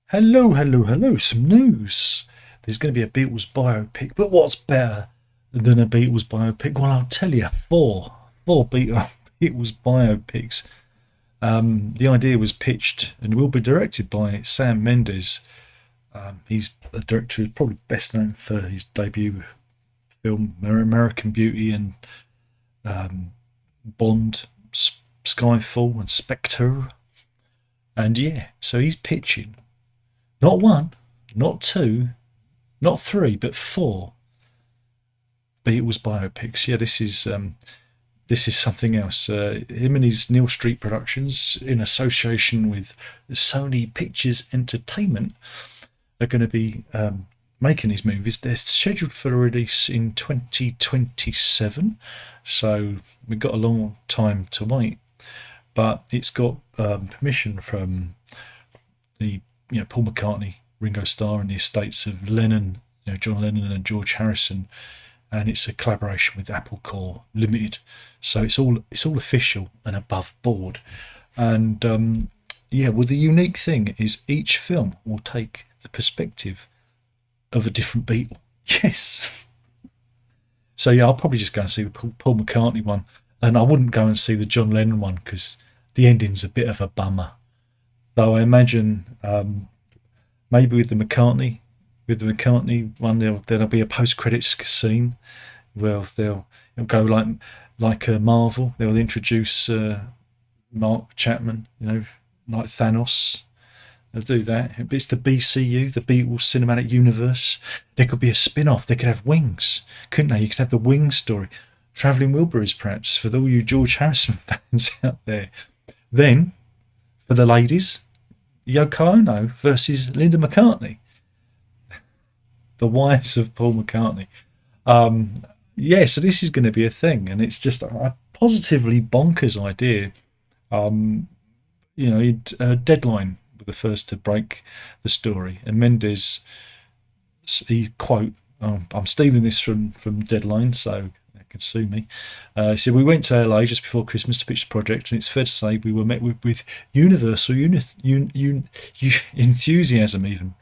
Hello, hello, hello. Some news. There's going to be a Beatles biopic, but what's better than a Beatles biopic? Well, I'll tell you, four Beatles biopics. The idea was pitched and will be directed by Sam Mendes. He's a director who's probably best known for his debut film American Beauty and Bond, Skyfall, and Spectre. And yeah, so he's pitching not one, not two, not three, but four Beatles biopics. Yeah, this is something else. Him and his Neil Street Productions, in association with Sony Pictures Entertainment, are going to be making these movies. They're scheduled for release in 2027, so we've got a long time to wait. But it's got permission from the Paul McCartney, Ringo Starr, and the estates of Lennon, John Lennon and George Harrison, and it's a collaboration with Apple Corps Limited. So it's all official and above board. And yeah, well, the unique thing is each film will take the perspective of a different Beatle. Yes. So yeah, I'll probably just go and see the Paul McCartney one, and I wouldn't go and see the John Lennon one because the ending's a bit of a bummer. Though I imagine maybe with the McCartney one, there'll be a post-credits scene where it'll go like Marvel. They'll introduce Mark Chapman, like Thanos. They'll do that. It's the BCU, the Beatles Cinematic Universe. There could be a spin-off. They could have Wings, couldn't they? You could have the Wings story. Travelling Wilburys, perhaps, for all you George Harrison fans out there. Then, for the ladies, Yoko Ono versus Linda McCartney, the wives of Paul McCartney. Yeah, so this is going to be a thing, and it's just a positively bonkers idea. Deadline were the first to break the story, and Mendes, he quote, I'm stealing this from Deadline, so they can sue me. He said, "We went to LA just before Christmas to pitch the project, and it's fair to say we were met with universal enthusiasm, even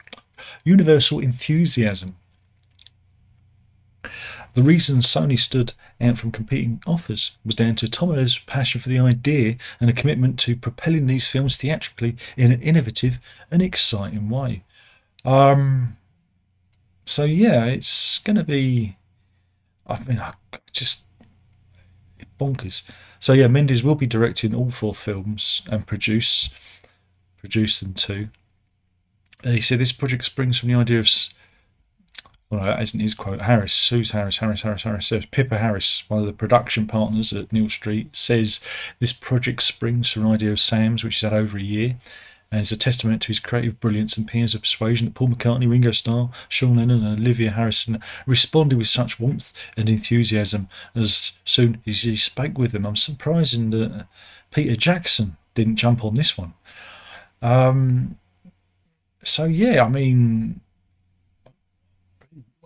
universal enthusiasm. The reason Sony stood out from competing offers was down to Tomoda's passion for the idea and a commitment to propelling these films theatrically in an innovative and exciting way." So yeah, it's going to be. Just bonkers. So yeah, Mendes will be directing all four films and produce them too. And he said this project springs from the idea of. Well, that isn't his quote. Harris, who's Harris? Harris. So Pippa Harris, one of the production partners at Neil Street, says this project springs from an idea of Sam's, which he's had over a year, and it's a testament to his creative brilliance and piers of persuasion that Paul McCartney, Ringo Starr, Sean Lennon, and Olivia Harrison responded with such warmth and enthusiasm as soon as he spoke with them. I'm surprised that Peter Jackson didn't jump on this one. So yeah, I mean,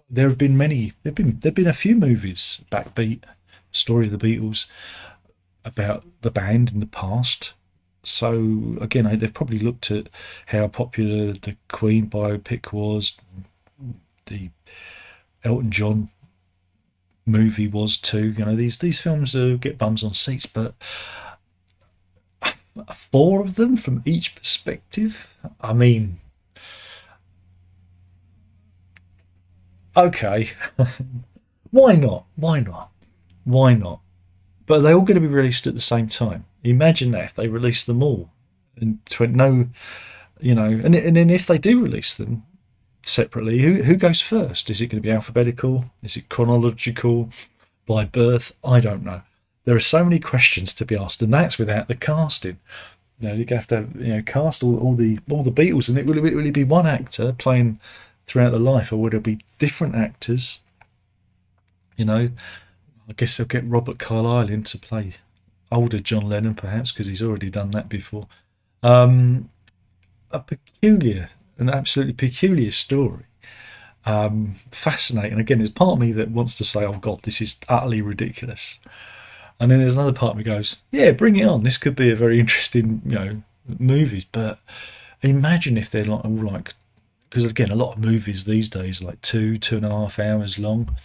there have been many. There've been a few movies, Backbeat, Story of the Beatles, about the band in the past. So again, they've probably looked at how popular the Queen biopic was, the Elton John movie was too. These films get bums on seats, but four of them from each perspective. I mean, okay, why not? Why not? Why not? But they're all going to be released at the same time. Imagine that if they release them all, and no, and then if they do release them separately, who goes first? Is it going to be alphabetical? Is it chronological, by birth? I don't know. There are so many questions to be asked, and that's without the casting. You're going to have to cast all the Beatles, and will it be one actor playing throughout the life, or would it be different actors? I guess they'll get Robert Carlyle in to play older John Lennon, perhaps, because he's already done that before. An absolutely peculiar story. Fascinating. Again, there's part of me that wants to say, "Oh God, this is utterly ridiculous," and then there's another part of me goes, "Yeah, bring it on. This could be a very interesting, movies." But Imagine if they're like all like, because again, a lot of movies these days are like 2.5 hours long.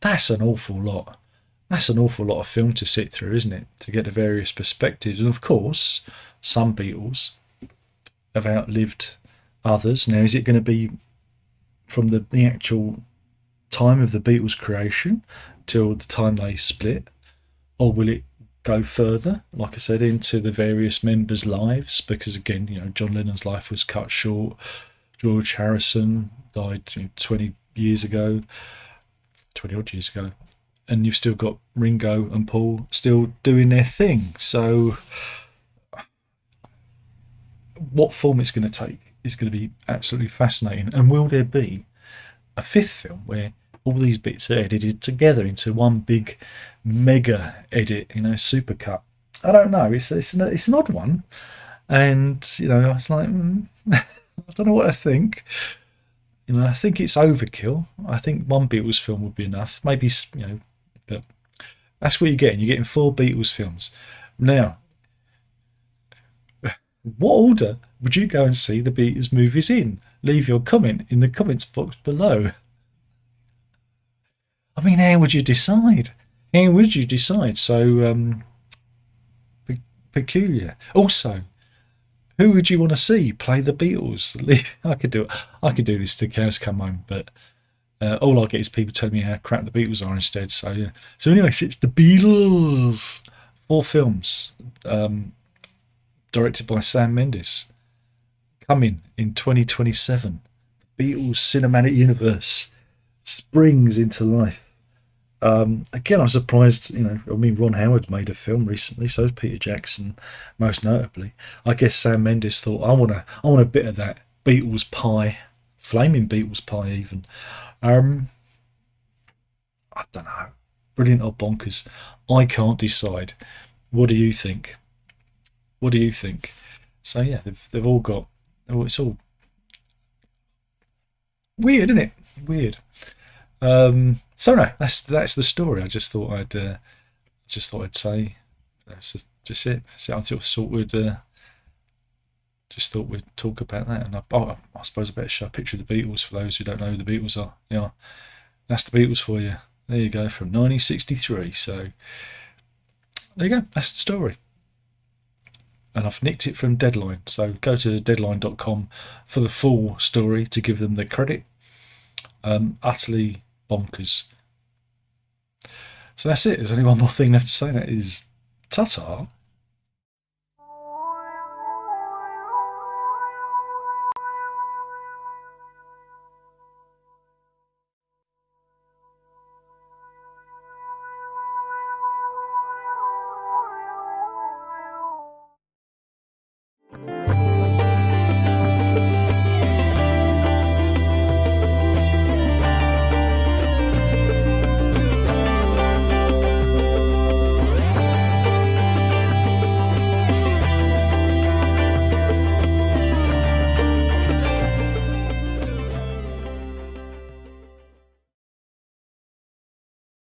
That's an awful lot. That's an awful lot of film to sit through, isn't it? To get the various perspectives. And of course, some Beatles have outlived others. Now, is it going to be from the actual time of the Beatles' creation till the time they split? Or will it go further, like I said, into the various members' lives? Because again, John Lennon's life was cut short. George Harrison died 20 years ago, 20 odd years ago. And you've still got Ringo and Paul still doing their thing. So what form it's going to take is going to be absolutely fascinating. And will there be a fifth film where all these bits are edited together into one big mega edit, supercut? I don't know. It's an odd one, and I was like, I don't know what I think. I think it's overkill. I think one Beatles film would be enough. Maybe but that's what you're getting. You're getting 4 Beatles films. Now, what order would you go and see the Beatles movies in? Leave your comment in the comments box below. I mean, how would you decide? How would you decide? So peculiar. Also, who would you want to see play the Beatles? I could do this till cows come home, but all I get is people telling me how crap the Beatles are instead. So yeah. So anyway, it's the Beatles. 4 films, directed by Sam Mendes, coming in 2027. Beatles cinematic universe springs into life. Again, I'm surprised. Ron Howard made a film recently, so has Peter Jackson, most notably. I guess Sam Mendes thought, I want a bit of that Beatles pie, flaming Beatles pie, even. I don't know, brilliant or bonkers. I can't decide. What do you think? What do you think? So yeah, they've all got. Oh, it's all weird, isn't it? Weird. So no, that's the story. I just thought I'd say that's just it. So I thought we'd talk about that. And I suppose I better show a picture of the Beatles for those who don't know who the Beatles are. Yeah, that's the Beatles for you. There you go, from 1963. So there you go. That's the story. And I've nicked it from Deadline. So go to deadline.com for the full story to give them the credit. Utterly bonkers. So that's it. There's only one more thing left to say. That is ta-ta.